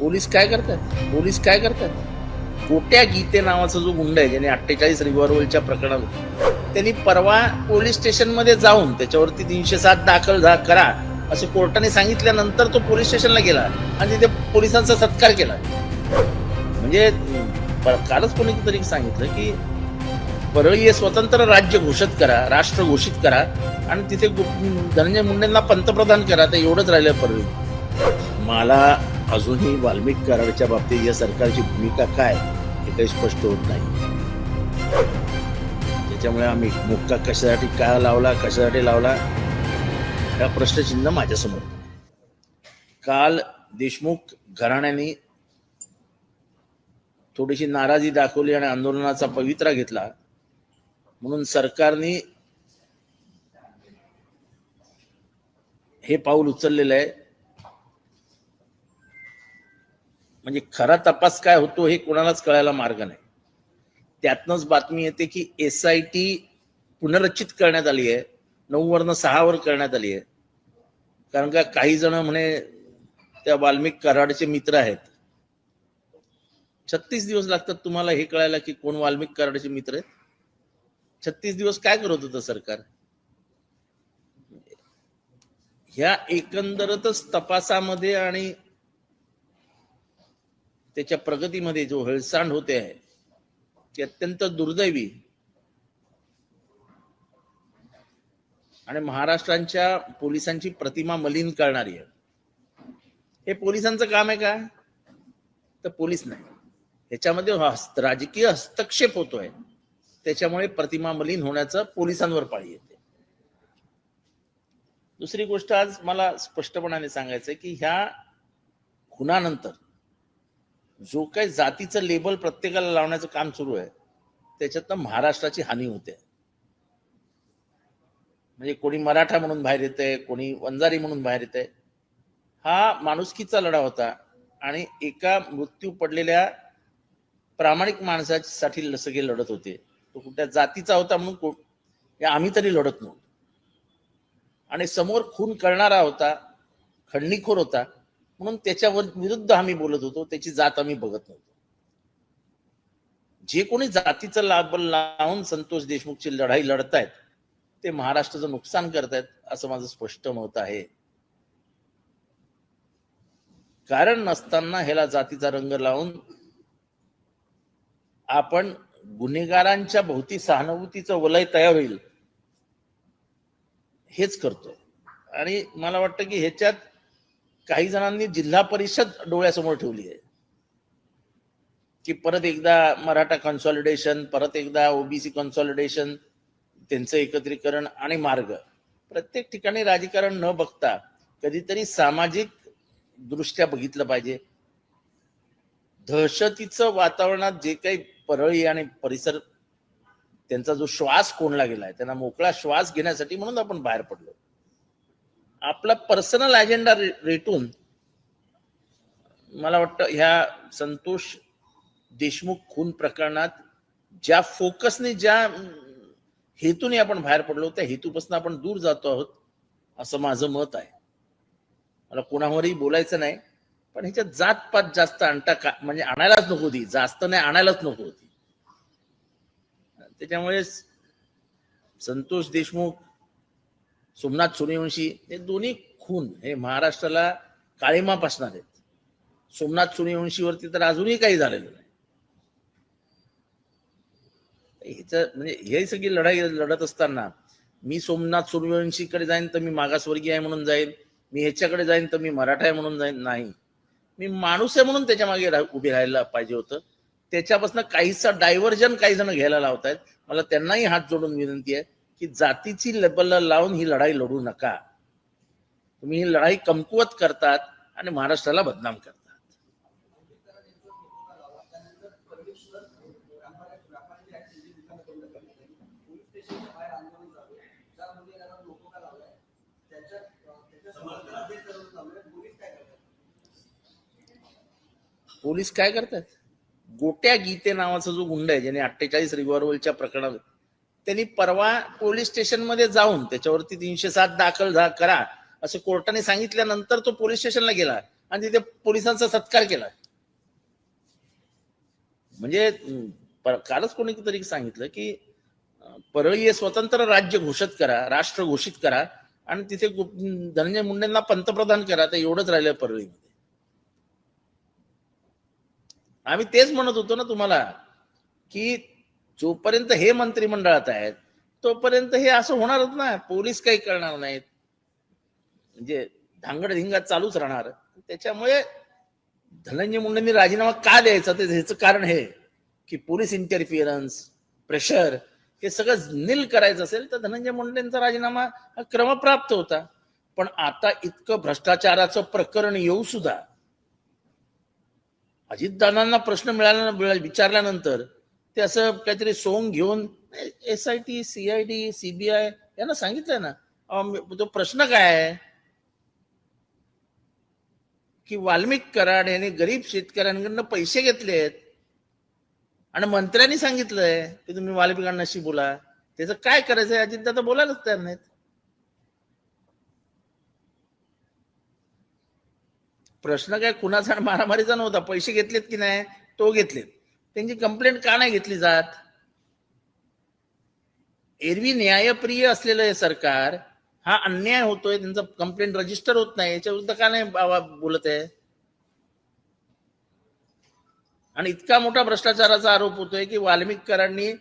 Police काय करतात? गोट्या गीते नावाचा जो गुंड आहे, ज्याने 48 रिव्हॉल्व्हरच्या प्रकरणात, त्यांनी परवा पोलीस स्टेशनमध्ये जाऊन त्याच्यावरती 307 दाखल करा असं कोर्टाने सांगितल्यानंतर तो पोलीस स्टेशनला गेला आणि तिथे पोलिसांचा सत्कार केला. म्हणजे कालच कोणीतरी सांगितलं की परळी हे स्वतंत्र राज्य घोषित करा, राष्ट्र घोषित करा आणि तिथे धनंजय मुंडेंना पंतप्रधान करा. तर एवढंच राहिलं परळी. मला अजूनही वाल्मिक कराडच्या बाबतीत या सरकारची भूमिका काय हे काही स्पष्ट होत नाही. त्याच्यामुळे आम्ही मुक्का कशासाठी लावला हा प्रश्नचिन्ह माझ्यासमोर. काल देशमुख घराण्याने थोडीशी नाराजी दाखवली आणि आंदोलनाचा पवित्रा घेतला म्हणून सरकारने हे पाऊल उचललेलं आहे. म्हणजे खरा तपास काय होतो हे कोणालाच कळायला मार्ग नाही. त्यातनच बातमी येते की SIT पुनर्रचित करण्यात आली आहे, 9 वरनं 6 वर करण्यात आली आहे. कारण का काही जण म्हणे त्या वाल्मिक कराडचे मित्र आहेत. 36 दिवस लागतात तुम्हाला हे कळायला की कोण वाल्मिक कराडचे मित्र आहेत? 36 दिवस काय करत होतं सरकार? ह्या एकंदरच तपासामध्ये आणि त्याच्या प्रगतीमध्ये जो हेळसांड होते आहे ती अत्यंत दुर्दैवी आणि महाराष्ट्राच्या पोलिसांची प्रतिमा मलिन करणारी आहे. हे पोलिसांचं काम आहे का? तर पोलीस नाही, ह्याच्यामध्ये राजकीय हस्तक्षेप होतोय. त्याच्यामुळे प्रतिमा मलिन होण्याचं पोलिसांवर पाळी येते. दुसरी गोष्ट आज मला स्पष्टपणाने सांगायचं की ह्या खुनानंतर जो काही जातीचं लेबल प्रत्येकाला लावण्याचं काम सुरू आहे त्याच्यातनं महाराष्ट्राची हानी होते. म्हणजे कोणी मराठा म्हणून बाहेर येते, कोणी वंजारी म्हणून बाहेर येते. हा माणुसकीचा लढा होता आणि एका मृत्यू पडलेल्या प्रामाणिक माणसासाठी सगळे लढत होते. तो कुठल्या जातीचा होता म्हणून आम्ही तरी लढत नव्हतो. आणि समोर खून करणारा होता, खंडणीखोर होता म्हणून त्याच्यावर विरुद्ध आम्ही बोलत होतो. त्याची जात आम्ही बघत नव्हतो. जे कोणी जातीचं लाबल लावून संतोष देशमुखची लढाई लढतायत ते महाराष्ट्राचं नुकसान करतायत असं माझं स्पष्ट मत आहे. कारण नसताना ह्याला जातीचा रंग लावून आपण गुन्हेगारांच्या भोवती सहानुभूतीचं वलय तयार होईल हेच करतोय. आणि मला वाटतं की ह्याच्यात काही जणांनी जिल्हा परिषद डोळ्यासमोर ठेवली आहे की परत एकदा मराठा कन्सॉलिडेशन, परत एकदा OBC कन्सॉलिडेशन, त्यांचं एकत्रीकरण आणि मार्ग. प्रत्येक ठिकाणी राजकारण न बघता कधीतरी सामाजिक दृष्ट्या बघितलं पाहिजे. दहशतीचं वातावरणात जे काही परळी आणि परिसर त्यांचा जो श्वास कोंडला गेलाय त्यांना मोकळा श्वास घेण्यासाठी म्हणून आपण बाहेर पडलो. आपला पर्सनल अजेंडा रेटून मला वाटतं ह्या संतोष देशमुख खून प्रकरणात ज्या फोकसने, ज्या हेतूने आपण बाहेर पडलो त्या हेतूपासून आपण दूर जातो आहोत असं माझं मत आहे. मला कोणावरही बोलायचं नाही, पण ह्याच्यात जातपात जास्त म्हणजे आणायलाच नको होती, जास्त नाही आणायलाच नको होती. त्याच्यामुळे संतोष देशमुख, सोमनाथ सूर्यवंशी हे दोन्ही खून हे महाराष्ट्राला काळिमा पासणार आहेत. सोमनाथ सूर्यवंशीवरती तर अजूनही काही झालेलं नाही. म्हणजे हे सगळी लढाई लढत असताना मी सोमनाथ सूर्यवंशीकडे जाईन तर मी मागासवर्गीय आहे म्हणून जाईन, मी ह्याच्याकडे जाईन तर मी मराठा आहे म्हणून जाईन, नाही. मी माणूस आहे म्हणून त्याच्या मागे उभे राहायला पाहिजे होतं. त्याच्यापासून काहीसा डायव्हर्जन काही जण घ्यायला लावतायत. मला त्यांनाही हात जोडून विनंती आहे की जातीची लेबल लावून ही लढाई लढू नका. तुम्ही ही लढाई कमकुवत करतात आणि महाराष्ट्राला बदनाम करतात. पोलीस काय करतात? गोट्या गीते नावाचा जो गुंड आहे, ज्याने 48 रिव्हॉल्व्हरच्या प्रकरणात, त्यांनी परवा पोलीस स्टेशनमध्ये जाऊन त्याच्यावरती 307 दाखल करा असं कोर्टाने सांगितल्यानंतर तो पोलीस स्टेशनला गेला आणि तिथे पोलिसांचा सत्कार केला. म्हणजे कालच कोणीतरी सांगितलं की परळी हे स्वतंत्र राज्य घोषित करा, राष्ट्र घोषित करा आणि तिथे धनंजय मुंडेंना पंतप्रधान करा. तर एवढंच राहिलं परळीमध्ये. आम्ही तेच म्हणत होतो ना तुम्हाला की जोपर्यंत हे मंत्रिमंडळात आहेत तोपर्यंत हे असं होणारच ना. पोलीस काही करणार नाहीत, म्हणजे धांगडधिंगा चालूच राहणार. त्याच्यामुळे धनंजय मुंडेंनी राजीनामा का द्यायचा तर ह्याचं कारण हे की पोलीस इंटरफिअरन्स, प्रेशर हे सगळं नील करायचं असेल तर धनंजय मुंडेंचा राजीनामा हा क्रमप्राप्त होता. पण आता इतकं भ्रष्टाचाराचं प्रकरण येऊ सुद्धा अजितदादांना प्रश्न विचारल्यानंतर ते असं काहीतरी सोंग घेऊन SIT, CID, CBI यांना सांगितलंय ना. तो प्रश्न काय आहे की वाल्मिक कराड यांनी गरीब शेतकऱ्यांकडनं पैसे घेतलेत आणि मंत्र्यांनी सांगितलंय की तुम्ही वाल्मिकांनाशी बोला. त्याचं काय करायचंय अजितदादा बोलायलाच तयार नाहीत. प्रश्न काय कुणाचा मारामारीचा नव्हता. पैसे घेतलेत की नाही तो घेतलेत. त्यांची कंप्लेंट का नाही घेतली जात. एरवी न्यायप्रिय असलेलं हे सरकार हा अन्याय होतोय, त्यांचं कंप्लेंट रजिस्टर होत नाही, याच्या विरुद्ध का नाही बोलत आहे. आणि इतका मोठा भ्रष्टाचाराचा आरोप होतोय की वाल्मिक कराडांनी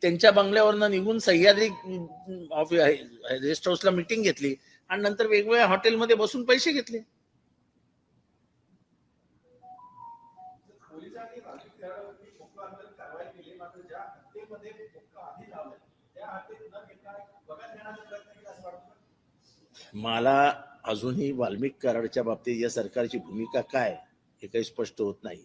त्यांच्या बंगल्यावरनं निघून सह्याद्री गेस्ट हाऊसला मिटिंग घेतली आणि नंतर वेगवेगळ्या हॉटेलमध्ये बसून पैसे घेतले. मला अजूनही वाल्मिक कराडच्या बाबतीत या सरकारची भूमिका काय हे काही स्पष्ट होत नाही.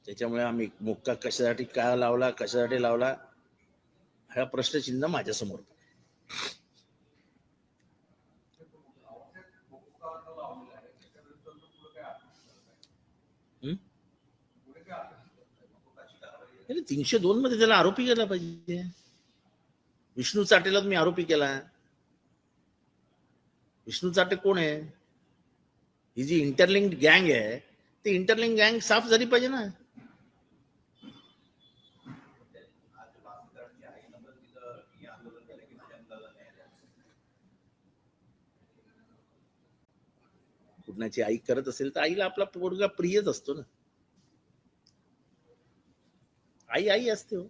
त्याच्यामुळे आम्ही मुक्का कशासाठी का लावला, कशासाठी लावला हा प्रश्नचिन्ह माझ्यासमोर. हम्म? 302 मध्ये त्याला आरोपी केला पाहिजे. विष्णू चाटेला तुम्ही आरोपी केला. विष्णू चाटे कोण आहे. ही जी इंटरलिंक्ड गँग आहे ती इंटरलिंक गँग साफ झाली पाहिजे ना. कुणाची आई करत असेल तर आईला आपला पोरगा प्रियच असतो ना. आई आई असते हो.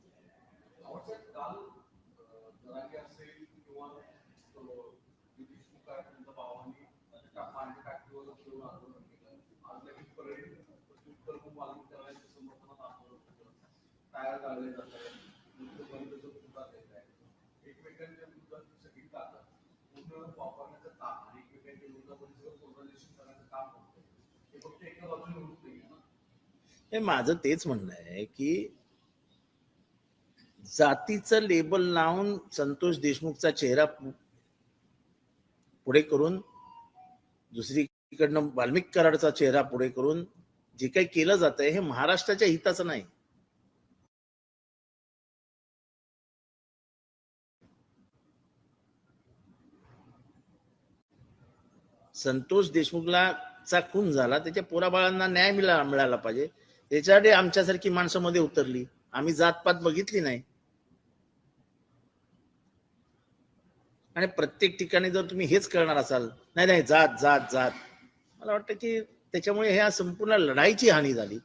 हे माझं तेच म्हणणं आहे की जातीचं लेबल लावून संतोष देशमुखचा चेहरा पुढे करून दुसरीकडनं वाल्मिक कराडचा चेहरा पुढे करून जे काही केलं जात आहे हे महाराष्ट्राच्या हिताचं नाही. संतोष देशमुखला चा खून झाला, त्याच्या पोराबाळांना न्याय मिळाला पाहिजे. त्याच्यासाठी आमच्यासारखी माणसं मध्ये उतरली. आम्ही जातपात बघितली नाही. आणि प्रत्येक ठिकाणी जर तुम्ही हेच करणार असाल, नाही नाही जात जात जात, मला वाटतं की त्याच्यामुळे ह्या संपूर्ण लढाईची हानी झाली.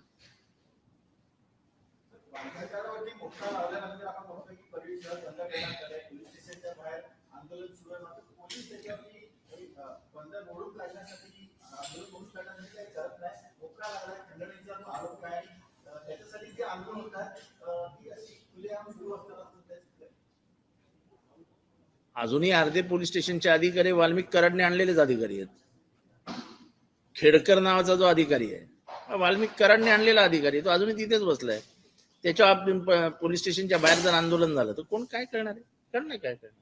अजूनही अर्धे पोलीस स्टेशनचे अधिकारी वाल्मिक कराडने आणलेलेच अधिकारी आहेत. खेडकर नावाचा जो अधिकारी आहे वाल्मिक कराडने आणलेला अधिकारी, तो अजूनही तिथेच बसलाय. त्याच्या पोलीस स्टेशनच्या बाहेर जर आंदोलन झालं तर कोण काय करणार आहे. करणार काय करणार.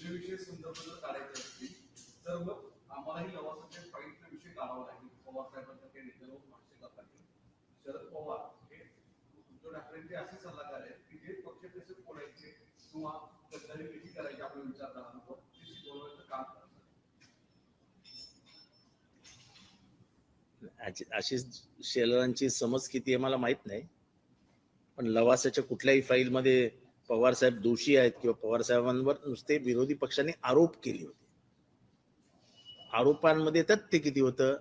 विषय संदर्भ जर काढायचे असतील तर मग आम्हालाही लवासाच्या फाईटचा विषय काढावा लागेल. पवार साहेबांच्या काही नेत्यावर भाष्य करतात. शरद पवार हे उद्धव ठाकरेंचे असे सल्लागार आहेत की जे पक्ष कसे फोडायचे किंवा गद्दारी कशी करायची आपल्या विचारधारांवर ते शिकवण्याचं काम करतात. आशिष शेलारांची समज किती आहे मला माहित नाही, पण लवासाच्या कुठल्याही फाईलमध्ये पवार साहेब दोषी आहेत किंवा पवार साहेबांवर नुसते विरोधी पक्षांनी आरोप केले होते. आरोपांमध्ये तथ्य किती होतं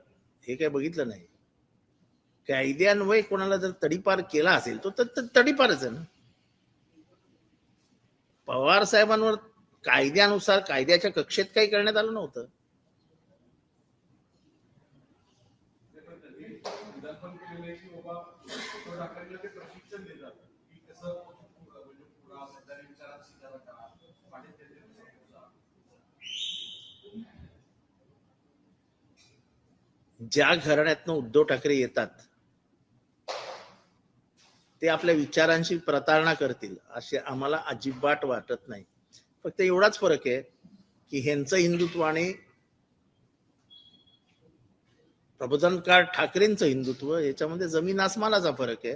हे काय बघितलं नाही. कायद्यान्वये कोणाला जर तडीपार केला असेल तो तडीपारच आहे ना. पवार साहेबांवर कायद्यानुसार कायद्याच्या कक्षेत काही करण्यात आलं नव्हतं. प्रशिक्षण देतात की कसं ज्या घराण्यातनं उद्धव ठाकरे येतात ते आपल्या विचारांशी प्रतारणा करतील असे आम्हाला अजिबात वाटत नाही. फक्त एवढाच फरक आहे की ह्यांचं हिंदुत्व आणि प्रबोधनकार ठाकरेंचं हिंदुत्व याच्यामध्ये जमीन आसमानाचा फरक आहे.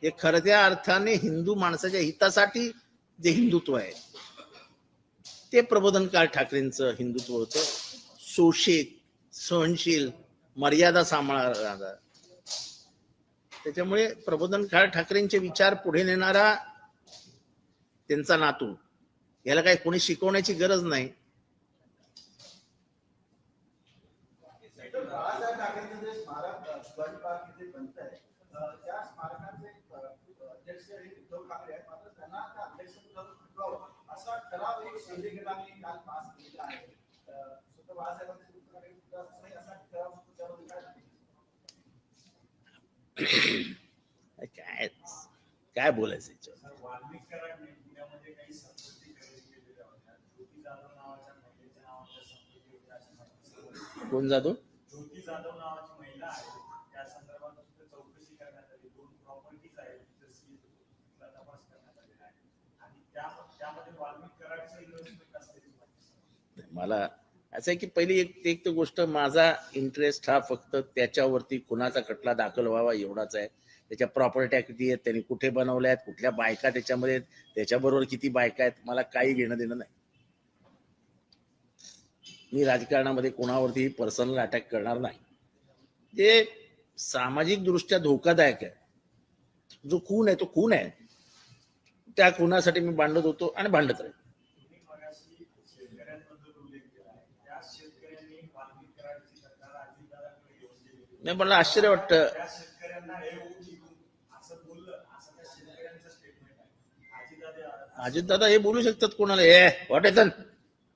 हे खऱ्या अर्थाने हिंदू माणसाच्या हितासाठी जे हिंदुत्व आहे ते प्रबोधनकार ठाकरेंचं हिंदुत्व होतं. शोषित, सहनशील, मर्यादा सांभाळणारा. त्याच्यामुळे प्रबोधनकार ठाकरेंचे विचार पुढे नेणारा त्यांचा नातू, याला काही कोणी शिकवण्याची गरज नाही. काय काय बोलायचं कोण जाधव? ज्योती जाधव नावाची महिला आहे, त्या संदर्भात चौकशी करण्यात आली. 2 प्रॉपर्टीज आहेत तपास करण्यात आलेला आहे आणि त्यामध्ये वाल्मिक कराडचं इन्व्हेस्टमेंट असते. मला असं आहे की पहिली एक तर गोष्ट, माझा इंटरेस्ट हा फक्त त्याच्यावरती कुणाचा खटला दाखल व्हावा एवढाच आहे. त्याच्या प्रॉपर्ट्या किती आहेत, त्यांनी कुठे बनवल्या आहेत, कुठल्या बायका त्याच्यामध्ये, त्याच्याबरोबर किती बायका आहेत, मला काही घेणं देणं नाही. मी राजकारणामध्ये कोणावरती पर्सनल अटॅक करणार नाही. जे सामाजिक दृष्ट्या धोकादायक आहे, जो खून आहे तो खून आहे, त्या खुनासाठी मी भांडत होतो आणि भांडत राहील. नाही, मला आश्चर्य वाटतं. अजितदादा हे बोलू शकतात कोणाला, हे व्हॉट एथन,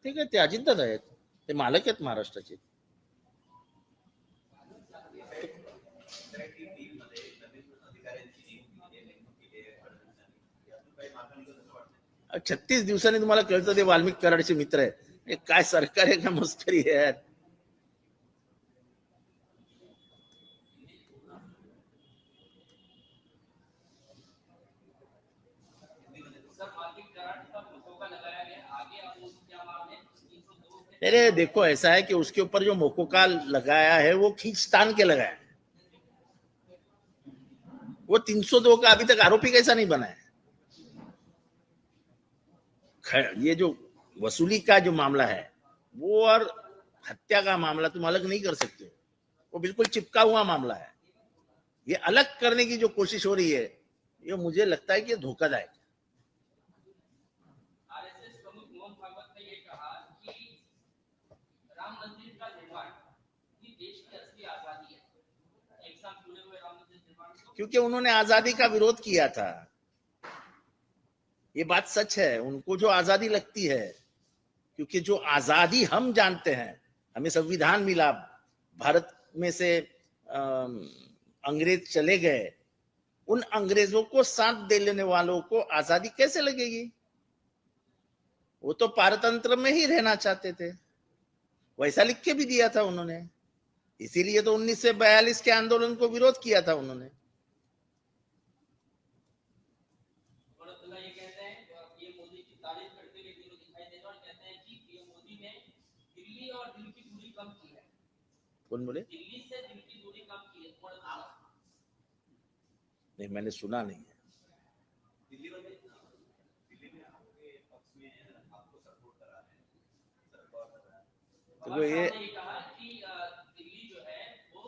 ठीक आहे, ते अजितदादा आहेत, ते मालक आहेत महाराष्ट्राचे. अहो, 36 दिवसांनी तुम्हाला कळतं ते वाल्मिक कराडचे मित्र आहेत. हे काय सरकार आहे का मस्करी आहे? अरे देखो, ऐसा है कि उसके ऊपर जो मोकोका लगाया है वो खींचतान के लगाया है. वो 302 का अभी तक आरोपी कैसा नहीं बना है. ये जो वसूली का जो मामला है वो और हत्या का मामला तुम अलग नहीं कर सकते हो, वो बिल्कुल चिपका हुआ मामला है. ये अलग करने की जो कोशिश हो रही है ये मुझे लगता है कि धोखादायक. क्योंकि उन्होंने आजादी का विरोध किया था, ये बात सच है. उनको जो आजादी लगती है, क्योंकि जो आजादी हम जानते हैं, हमें संविधान मिला, भारत में से अंग्रेज चले गए, उन अंग्रेजों को साथ दे लेने वालों को आजादी कैसे लगेगी. वो तो पारतंत्र में ही रहना चाहते थे, वैसा लिख के भी दिया था उन्होंने. इसीलिए तो 1942 के आंदोलन को विरोध किया था उन्होंने. तारीफ करते हुए एक दिखाई दे रहा और कहते हैं कि पीएम मोदी ने दिल्ली और दिल की दूरी कम की है। कौन बोले? दिल्ली से दिल की दूरी कम की है। कौन बोला? नहीं, मैंने सुना नहीं है। दिल्ली में आपके पक्ष में आपको सपोर्ट करा है, सपोर्ट कर रहा है। तो ये ये कहा कि दिल्ली जो है वो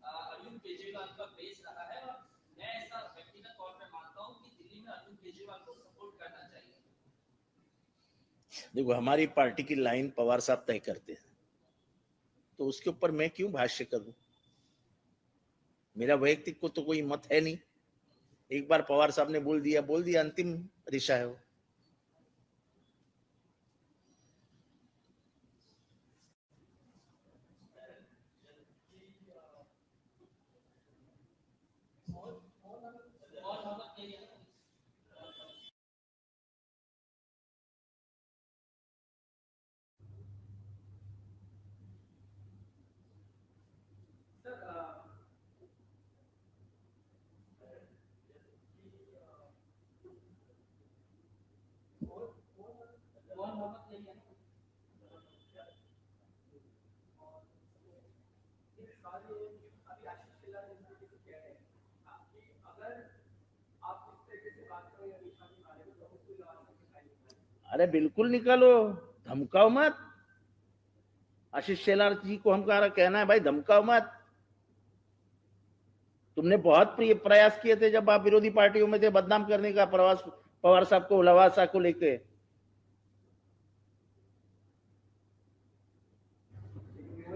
अरविंद केजरीवाल का बेस रहा है और मैं ऐसा व्यक्तिगत तौर पे मानता हूं कि दिल्ली में अरविंद केजरीवाल को सपोर्ट करना चाहिए। देखो, हमारी पार्टी की लाइन पवार साहब तय करते हैं, तो उसके ऊपर मैं क्यों भाष्य करूं? मेरा वैयक्तिक को तो कोई मत है नहीं। एक बार पवार साहब ने बोल दिया, अंतिम दिशा है वो। अरे बिल्कुल निकालो, धमकाओ मत। आशीष शेलार जी को हम कहना है भाई, धमकाओ मत। तुमने बहुत प्रयास किए थे जब आप विरोधी पार्टियों में थे, बदनाम करने का प्रवास पवार साहब को, लवासा को लेके।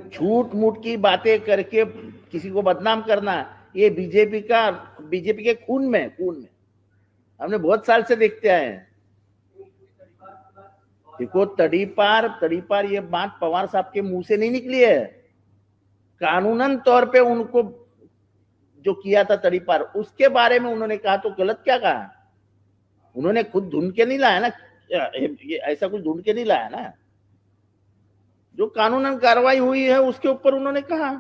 झूठ मूठ की बातें करके किसी को बदनाम करना, ये बीजेपी के खून में हमने बहुत साल से देखते आए हैं। देखो, तड़ीपार ये बात पवार साहब के मुंह से नहीं निकली है। कानूनन तौर पे उनको जो किया था तड़ीपार, उसके बारे में उन्होंने कहा तो गलत क्या कहा? उन्होंने खुद ढूंढ के नहीं लाया ना, ये ऐसा कुछ ढूंढ के नहीं लाया ना। जो कानूनन कार्रवाई हुई है उसके ऊपर उन्होंने कहा,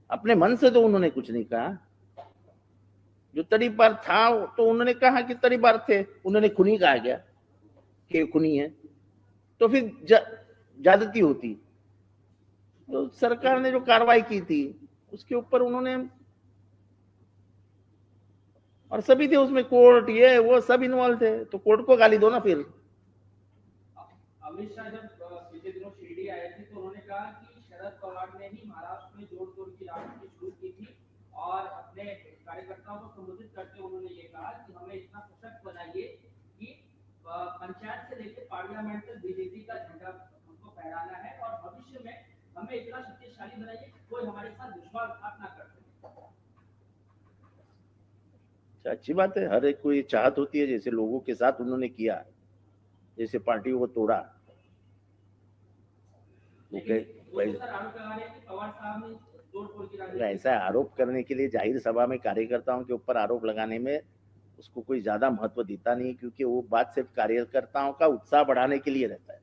अपने मन से तो उन्होंने कुछ नहीं कहा। जो तड़ीपार था तो उन्होंने कहा कि तड़ीपार थे, उन्होंने खूनी कहा गया कि खूनी है, तो फिर ज्यादती होती। तो सरकार ने जो कार्रवाई की थी उसके ऊपर उन्होंने, और सभी थे उसमें, कोर्ट ये वो सब इन्वॉल्व थे, तो कोर्ट को गाली दो ना फिर। अमित शाह जब पिछले दिनों शिरडी आए थे तो उन्होंने कहा कि शरद पवार ने ही महाराष्ट्र में जोड़ तोड़ की राजनीति शुरू की थी और अपने कार्यकर्ताओं को संबोधित करते उन्होंने ये कहा कि हमें इतना सशक्त बनाइए कि पंचायत से लेकर पार्लियामेंट तक बीजेपी का झंडा हमको फहराना है और भविष्य में हमें इतना शक्तिशाली बनाइए कि कोई हमारे साथ विश्वासघात ना कर सके। अच्छी बात है, हर एक को ये चाहत होती है, जैसे लोगों के साथ उन्होंने किया, जैसे पार्टियों को तोड़ा। ऐसा आरोप करने के लिए जाहिर सभा में कार्यकर्ताओं के ऊपर आरोप लगाने में उसको कोई ज्यादा महत्व देता नहीं, क्योंकि वो बात सिर्फ कार्यकर्ताओं का उत्साह बढ़ाने के लिए रहता है।